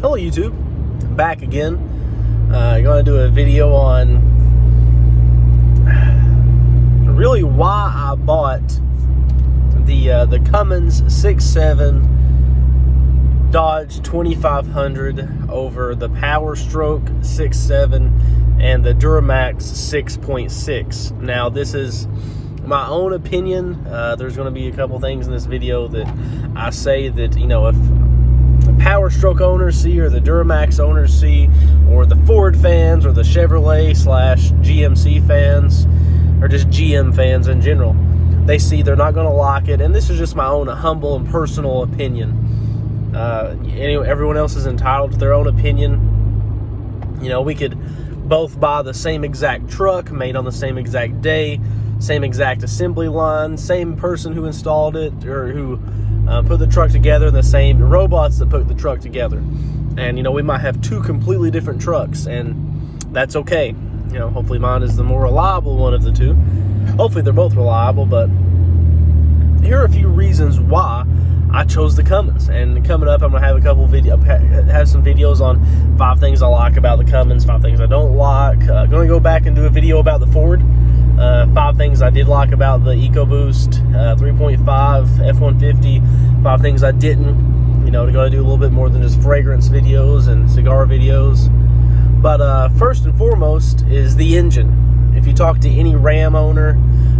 Hello YouTube, I'm back again. I'm going to do a video on really why I bought the Cummins 6.7 Dodge 2500 over the Power Stroke 6.7 and the Duramax 6.6. Now this is my own opinion. There's going to be a couple things in this video that I say that, you know, if the Power Stroke owners see, or the Duramax owners see, or the Ford fans, or the Chevrolet / GMC fans, or just GM fans in general, they see, they're not going to like it. And this is just my own humble and personal opinion. Anyway, everyone else is entitled to their own opinion. You know, we could both buy the same exact truck, made on the same exact day, same exact assembly line, same person who installed it, or who put the truck together, the same robots that put the truck together. And, you know, we might have two completely different trucks, and that's okay. You know, hopefully mine is the more reliable one of the two. Hopefully they're both reliable, but here are a few reasons why I chose the Cummins. And coming up, I'm going to have a couple have some videos on 5 things I like about the Cummins, 5 things I don't like. Going to go back and do a video about the Ford. 5 things I did like about the EcoBoost 3.5 F-150. 5 things I didn't. You know, to go do a little bit more than just fragrance videos and cigar videos. But first and foremost is the engine. If you talk to any Ram owner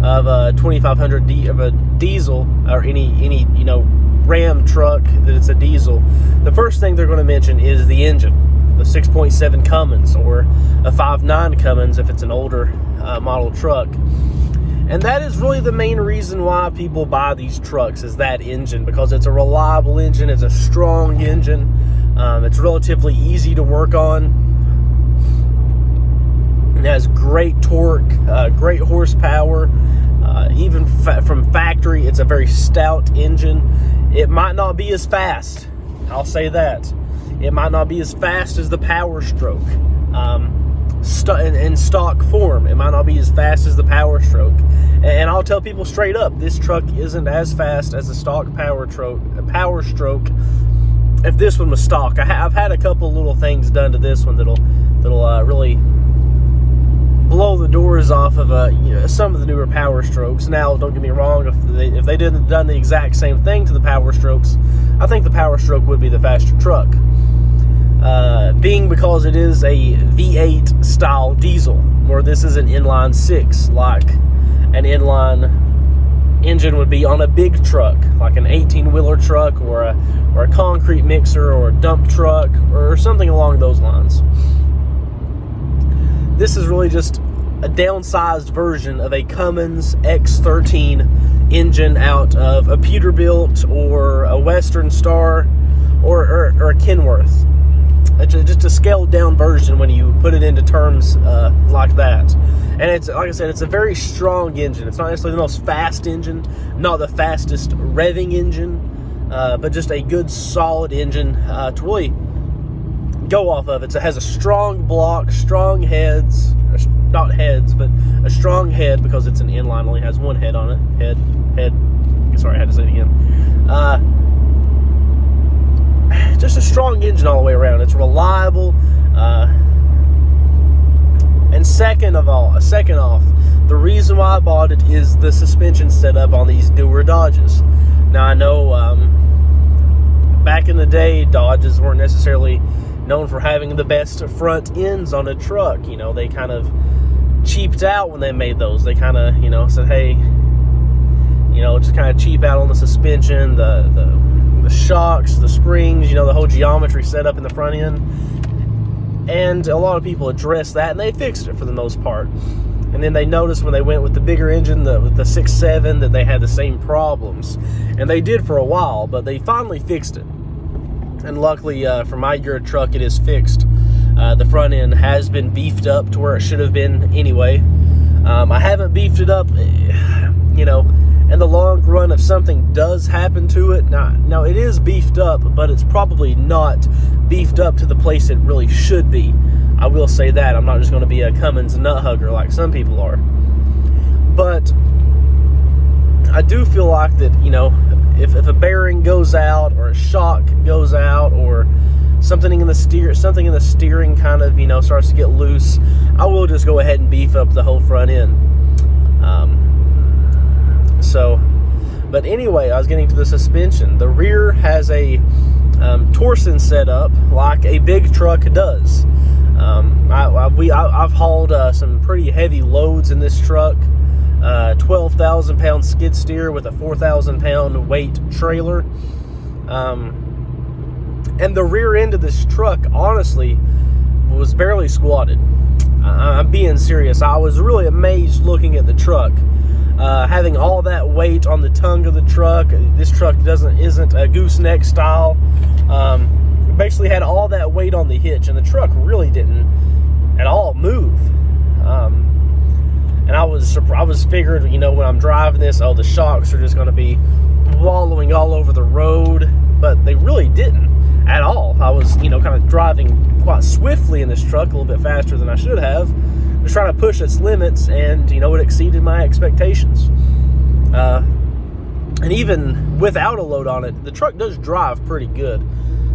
of a 2500 of a diesel, or any you know, Ram truck that it's a diesel, the first thing they're going to mention is the engine. The 6.7 Cummins, or a 5.9 Cummins if it's an older model truck. And that is really the main reason why people buy these trucks, is that engine, because it's a reliable engine, it's a strong engine, it's relatively easy to work on. It has great torque, great horsepower. Even from factory, it's a very stout engine. It might not be as fast, I'll say that. It might not be as fast as the Power Stroke. In stock form, it might not be as fast as the Power Stroke. And I'll tell people straight up, this truck isn't as fast as a stock Power Stroke. If this one was stock, I've had a couple little things done to this one that'll really blow the doors off of you know, some of the newer Power Strokes. Now, don't get me wrong, if they didn't done the exact same thing to the Power Strokes, I think the Power Stroke would be the faster truck. Being because it is a V8 style diesel, where this is an inline 6, like an inline engine would be on a big truck, like an 18-wheeler truck, or a concrete mixer, or a dump truck, or something along those lines. This is really just a downsized version of a Cummins X13 engine out of a Peterbilt, or a Western Star, or a Kenworth. It's just a scaled down version when you put it into terms like that. And it's, like I said, it's a very strong engine. It's not necessarily the most fast engine, not the fastest revving engine, but just a good solid engine to really go off of. It has a strong block, strong heads, not heads, but a strong head, because it's an inline, only has one head on it. Head. Sorry, I had to say it again. Just a strong engine all the way around. It's reliable. And second off, the reason why I bought it is the suspension setup on these newer Dodges. Now, I know back in the day, Dodges weren't necessarily known for having the best front ends on a truck. You know, they kind of cheaped out when they made those. They kind of, you know, said, hey, you know, just kind of cheap out on the suspension, the shocks, the springs, you know, the whole geometry setup in the front end. And a lot of people addressed that, and they fixed it for the most part. And then they noticed when they went with the bigger engine, with the 6.7, that they had the same problems. And they did for a while, but they finally fixed it. And luckily, for my year truck, it is fixed. The front end has been beefed up to where it should have been anyway. I haven't beefed it up, you know, in the long run. If something does happen to it, now it is beefed up, but it's probably not beefed up to the place it really should be. I will say that. I'm not just going to be a Cummins nut hugger like some people are. But I do feel like that, you know, if a bearing goes out, or a shock goes out, or something in the steering kind of, starts to get loose, I will just go ahead and beef up the whole front end. But anyway, I was getting to the suspension. The rear has a torsion set up like a big truck does. I've hauled some pretty heavy loads in this truck. 12,000 pound skid steer with a 4,000 pound weight trailer. And the rear end of this truck, honestly, was barely squatted. I'm being serious. I was really amazed looking at the truck. Having all that weight on the tongue of the truck. This truck isn't a gooseneck style. Basically had all that weight on the hitch, and the truck really didn't at all move. And I was figured, when I'm driving this, the shocks are just going to be wallowing all over the road, but they really didn't at all. I was, kind of driving quite swiftly in this truck, a little bit faster than I should have. I was trying to push its limits, and, it exceeded my expectations. And even without a load on it, the truck does drive pretty good.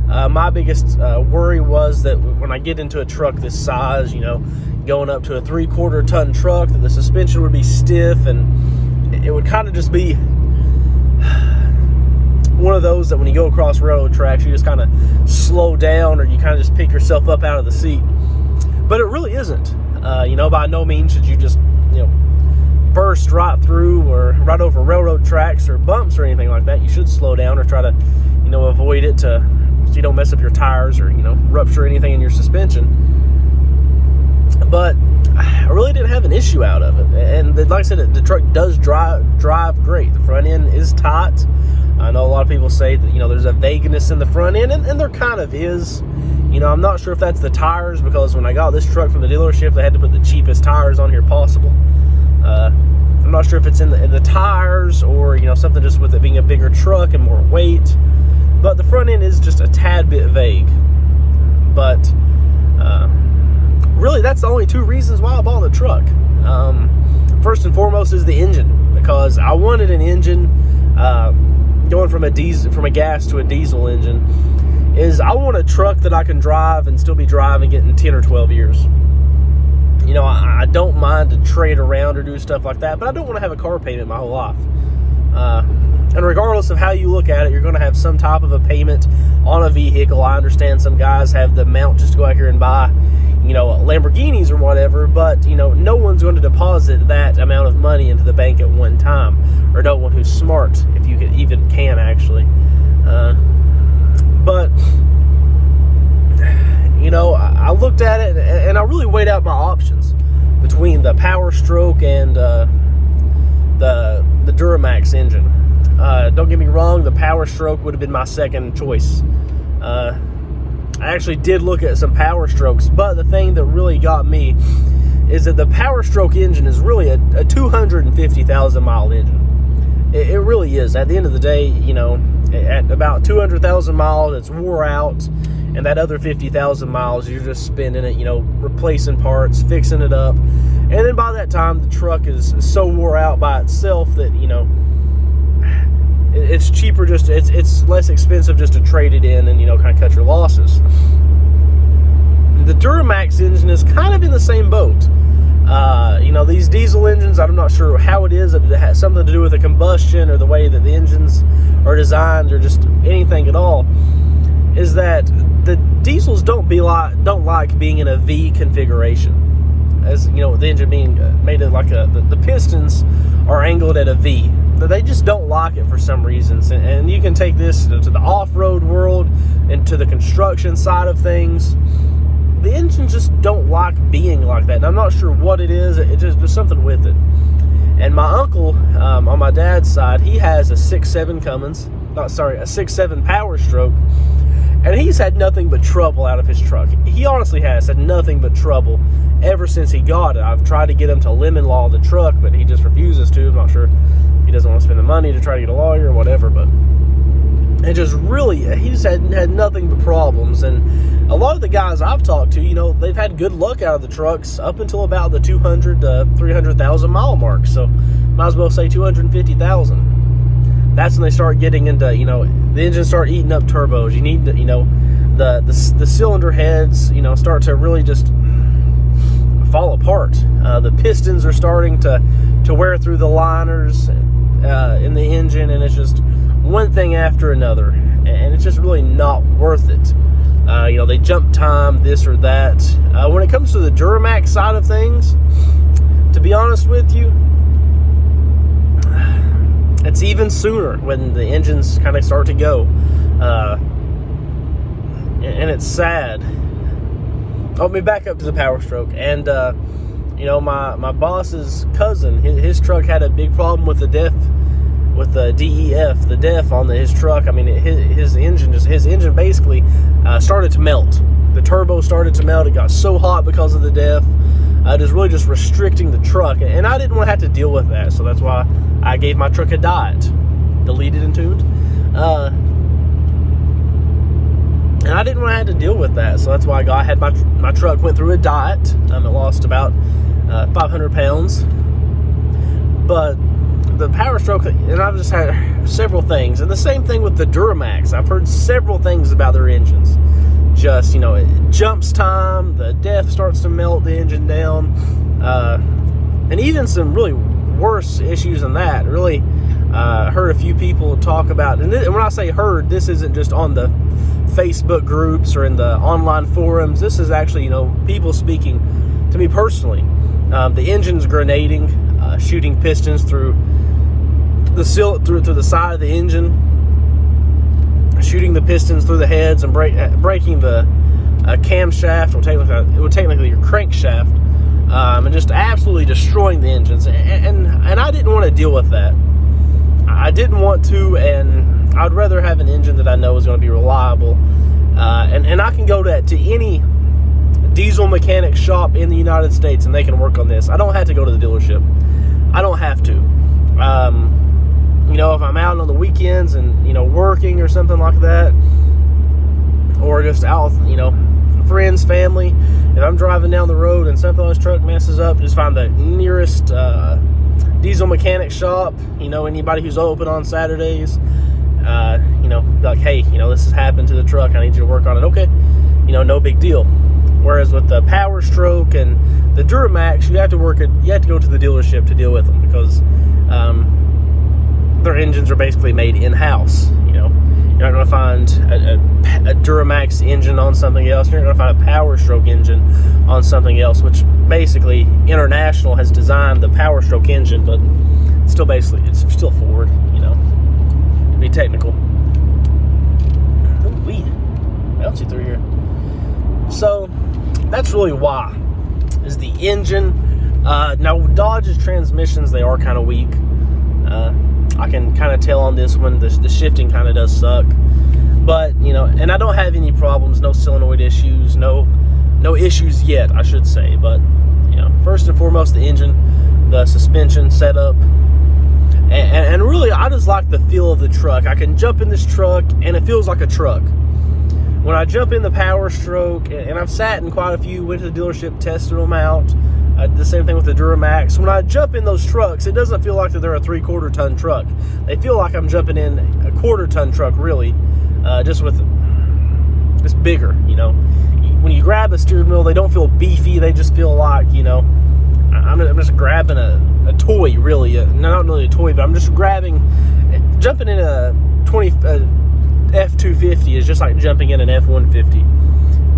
My biggest worry was that when I get into a truck this size, going up to a 3/4 ton truck, that the suspension would be stiff, and it would kind of just be one of those that when you go across railroad tracks, you just kind of slow down, or you kind of just pick yourself up out of the seat. But it really isn't. By no means should you just, burst right through or right over railroad tracks or bumps or anything like that. You should slow down or try to, avoid it so you don't mess up your tires or, rupture anything in your suspension. But I really didn't have an issue out of it. And like I said, the truck does drive great. The front end is tight. I know a lot of people say that, there's a vagueness in the front end, and there kind of is. I'm not sure if that's the tires, because when I got this truck from the dealership, they had to put the cheapest tires on here possible. I'm not sure if it's in the tires or, something just with it being a bigger truck and more weight. But the front end is just a tad bit vague. But really, that's the only two reasons why I bought the truck. First and foremost is the engine, because I wanted an engine going from a gas to a diesel engine. I want a truck that I can drive and still be driving it in 10 or 12 years. I don't mind to trade around or do stuff like that, but I don't want to have a car payment my whole life. And regardless of how you look at it, you're going to have some type of a payment on a vehicle. I understand some guys have the amount just to go out here and buy, Lamborghinis or whatever, but, no one's going to deposit that amount of money into the bank at one time, or no one who's smart, if you can actually. But, I looked at it, and I really weighed out my options between the Power Stroke and the Duramax engine. Don't get me wrong, the Power Stroke would have been my second choice. I actually did look at some Power Strokes, but the thing that really got me is that the Power Stroke engine is really a 250,000 mile engine. It really is. At the end of the day, at about 200,000 miles, it's wore out, and that other 50,000 miles, you're just spending it, replacing parts, fixing it up, and then by that time, the truck is so wore out by itself that, it's cheaper it's less expensive just to trade it in and, kind of cut your losses. The Duramax engine is kind of in the same boat. These diesel engines, I'm not sure how it is, if it has something to do with the combustion or the way that the engines are designed or just anything at all, is that the diesels don't like being in a V configuration. As the engine being made like the pistons are angled at a V. They just don't like it for some reasons. And you can take this to the off-road world and to the construction side of things. The engines just don't like being like that. And I'm not sure what it is. There's something with it. And my uncle, on my dad's side, he has a 6.7 Cummins. A 6.7 Power Stroke. And he's had nothing but trouble out of his truck. He honestly has had nothing but trouble ever since he got it. I've tried to get him to lemon law the truck, but he just refuses to. I'm not sure if he doesn't want to spend the money to try to get a lawyer or whatever, but it just really, he's had nothing but problems. And a lot of the guys I've talked to, they've had good luck out of the trucks up until about the 200 to 300,000 mile mark. So might as well say 250,000. That's when they start getting into, the engines start eating up turbos. You need to, the cylinder heads, start to really just fall apart. The pistons are starting to wear through the liners in the engine, and it's just one thing after another, and it's just really not worth it. They jump time, this or that. When it comes to the Duramax side of things, to be honest with you, it's even sooner when the engines kind of start to go. And it's sad. Let me back up to the Power Stroke. And, my boss's cousin, his truck had a big problem with the DEF on his truck. I mean, his engine basically started to melt. The turbo started to melt. It got so hot because of the DEF. It was really just restricting the truck. And I didn't want to have to deal with that. So that's why I gave my truck a diet. Deleted and tuned. And I didn't want to have to deal with that. So that's why I had my truck went through a diet. It lost about 500 pounds. But the Power Stroke, and I've just had several things. And the same thing with the Duramax. I've heard several things about their engines. Just, it jumps time, the DEF starts to melt the engine down, and even some really worse issues than that. Really heard a few people talk about, and when I say heard, this isn't just on the Facebook groups or in the online forums. This is actually, people speaking to me personally. The engine's grenading, shooting pistons through the side of the engine, shooting the pistons through the heads and breaking the camshaft, or technically your crankshaft, and just absolutely destroying the engines. And I didn't want to deal with that. I didn't want to, and I'd rather have an engine that I know is going to be reliable. And I can go to any diesel mechanic shop in the United States and they can work on this. I don't have to go to the dealership. I don't have to. If I'm out on the weekends and, working or something like that, or just out with, friends, family, if I'm driving down the road and something on this truck messes up, just find the nearest diesel mechanic shop, anybody who's open on Saturdays, like, hey, this has happened to the truck, I need you to work on it. Okay, no big deal. Whereas with the Power Stroke and the Duramax, you have to go to the dealership to deal with them, because their engines are basically made in-house. You're not going to find a Duramax engine on something else. You're not going to find a Power Stroke engine on something else, which basically International has designed the Power Stroke engine, but it's still Ford, to be technical. Ooh, bouncy through here. So that's really why, is the engine. Now Dodge's transmissions, they are kind of weak. I can kind of tell on this one, the shifting kind of does suck. But, and I don't have any problems, no solenoid issues, no issues yet, I should say. But, first and foremost, the engine, the suspension setup, and really, I just like the feel of the truck. I can jump in this truck, and it feels like a truck. When I jump in the Power Stroke, and I've sat in quite a few, went to the dealership, tested them out. The same thing with the Duramax. When I jump in those trucks, it doesn't feel like that they're a 3/4 ton truck. They feel like I'm jumping in a 1/4 ton truck, really, just bigger. When you grab a steering wheel, they don't feel beefy. They just feel like, I'm just grabbing a toy, really. Not really a toy, but I'm just jumping in a F-250 is just like jumping in an F-150.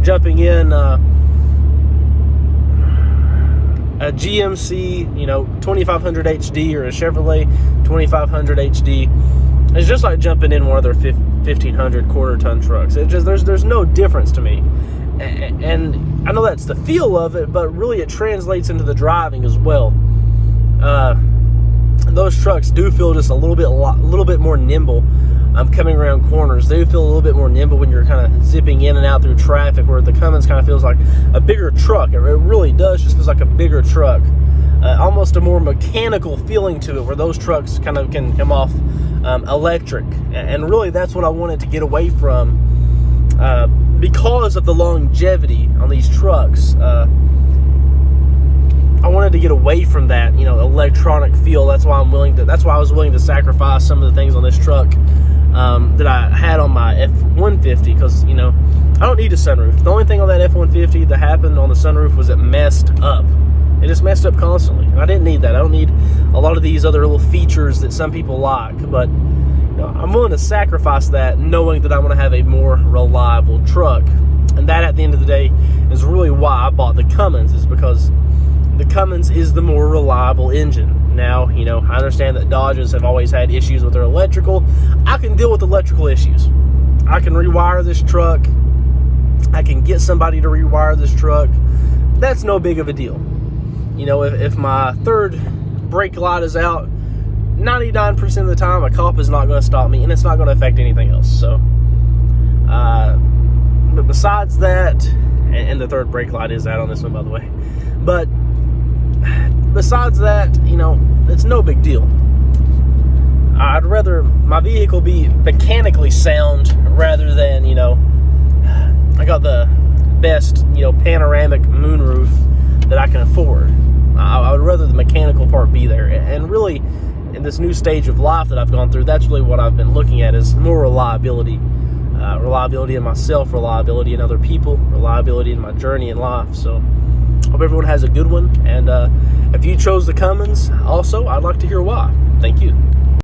Jumping in a GMC, 2500 HD, or a Chevrolet 2500 HD, it's just like jumping in one of their 1500 1/4 ton trucks. It just there's no difference to me, and I know that's the feel of it, but really it translates into the driving as well. Those trucks do feel just a little bit more nimble. Coming around corners, they feel a little bit more nimble when you're kind of zipping in and out through traffic, where the Cummins kind of feels like a bigger truck. It really does, just feels like a bigger truck. Almost a more mechanical feeling to it, where those trucks kind of can come off electric. And really, that's what I wanted to get away from, because of the longevity on these trucks. I wanted to get away from that, electronic feel. That's why I was willing to sacrifice some of the things on this truck that I had on my F-150, because, you know, I don't need a sunroof. The only thing on that F-150 that happened on the sunroof was it messed up. It just messed up constantly, and I didn't need that. I don't need a lot of these other little features that some people like, but you know, I'm willing to sacrifice that, knowing that I want to have a more reliable truck. And that, at the end of the day, is really why I bought the Cummins, is because the Cummins is the more reliable engine. Now, you know, I understand that Dodges have always had issues with their electrical. I can deal with electrical issues. I can rewire this truck. I can get somebody to rewire this truck. That's no big of a deal. You know, if my third brake light is out, 99% of the time, a cop is not going to stop me, and it's not going to affect anything else. So, but besides that, and the third brake light is out on this one, by the way. But besides that, you know, it's no big deal. I'd rather my vehicle be mechanically sound rather than, you know, I got the best, you know, panoramic moonroof that I can afford. I would rather the mechanical part be there. And really, in this new stage of life that I've gone through, that's really what I've been looking at, is more reliability. Reliability in myself, reliability in other people, reliability in my journey in life. So, hope everyone has a good one. And if you chose the Cummins, also, I'd like to hear why. Thank you.